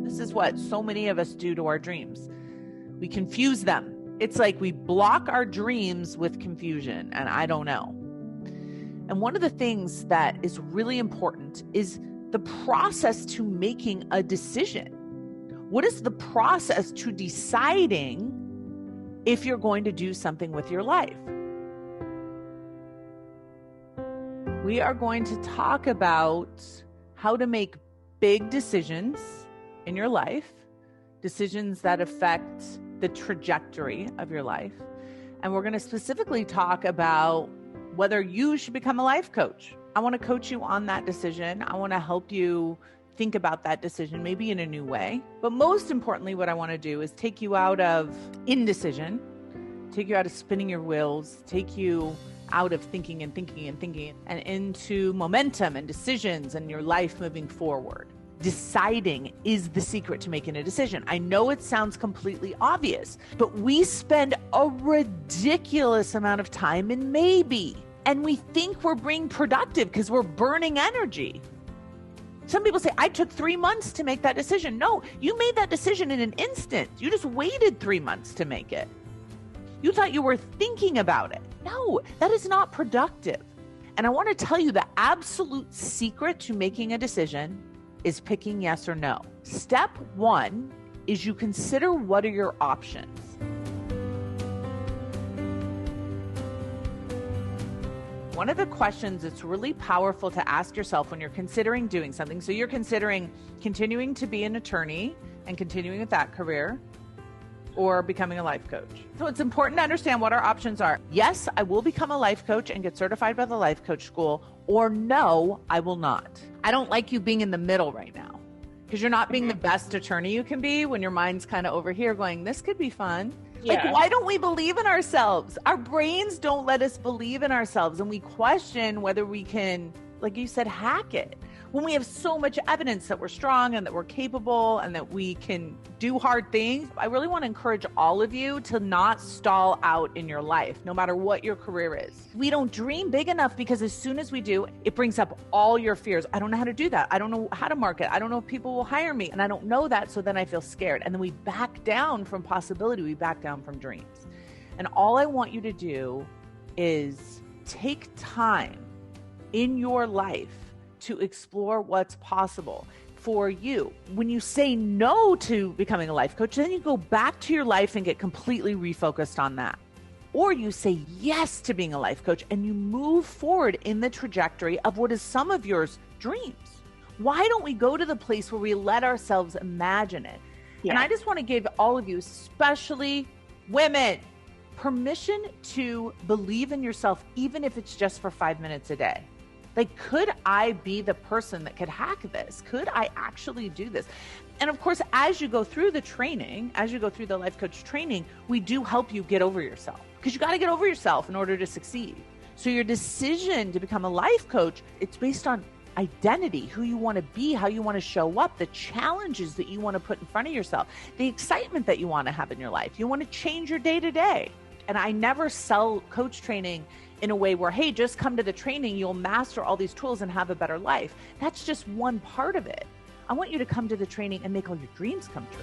This is what so many of us do to our dreams. We confuse them. It's like we block our dreams with confusion, and I don't know. And one of the things that is really important is the process to making a decision. What is the process to deciding if you're going to do something with your life? We are going to talk about how to make big decisions in your life, decisions that affect the trajectory of your life. And we're going to specifically talk about whether you should become a life coach. I want to coach you on that decision. I want to help you think about that decision, maybe in a new way. But most importantly, what I want to do is take you out of indecision, take you out of spinning your wheels, take you out of thinking and into momentum and decisions and your life moving forward. Deciding is the secret to making a decision. I know it sounds completely obvious, but we spend a ridiculous amount of time in maybe, and we think we're being productive because we're burning energy. Some people say, I took 3 months to make that decision. No, you made that decision in an instant. You just waited 3 months to make it. You thought you were thinking about it. No, that is not productive. And I want to tell you the absolute secret to making a decision is picking yes or no. Step one is you consider what are your options. One of the questions that's really powerful to ask yourself when you're considering doing something, so you're considering continuing to be an attorney and continuing with that career, or becoming a life coach. So it's important to understand what our options are. Yes, I will become a life coach and get certified by the life coach school, or no, I will not. I don't like you being in the middle right now because you're not being the best attorney you can be when your mind's kind of over here going, this could be fun. Yeah. Like, why don't we believe in ourselves? Our brains don't let us believe in ourselves, and we question whether we can, like you said, hack it. When we have so much evidence that we're strong and that we're capable and that we can do hard things, I really want to encourage all of you to not stall out in your life, no matter what your career is. We don't dream big enough because as soon as we do, it brings up all your fears. I don't know how to do that. I don't know how to market. I don't know if people will hire me. And I don't know that. So then I feel scared. And then we back down from possibility. We back down from dreams. And all I want you to do is take time in your life to explore what's possible for you. When you say no to becoming a life coach, then you go back to your life and get completely refocused on that. Or you say yes to being a life coach and you move forward in the trajectory of what is some of your dreams. Why don't we go to the place where we let ourselves imagine it? Yeah. And I just want to give all of you, especially women, permission to believe in yourself, even if it's just for 5 minutes a day. Like, could I be the person that could hack this? Could I actually do this? And of course, as you go through the training, as you go through the life coach training, we do help you get over yourself, because you got to get over yourself in order to succeed. So your decision to become a life coach, it's based on identity, who you want to be, how you want to show up, the challenges that you want to put in front of yourself, the excitement that you want to have in your life. You want to change your day to day. And I never sell coach training in a way where, hey, just come to the training, you'll master all these tools and have a better life. That's just one part of it. I want you to come to the training and make all your dreams come true.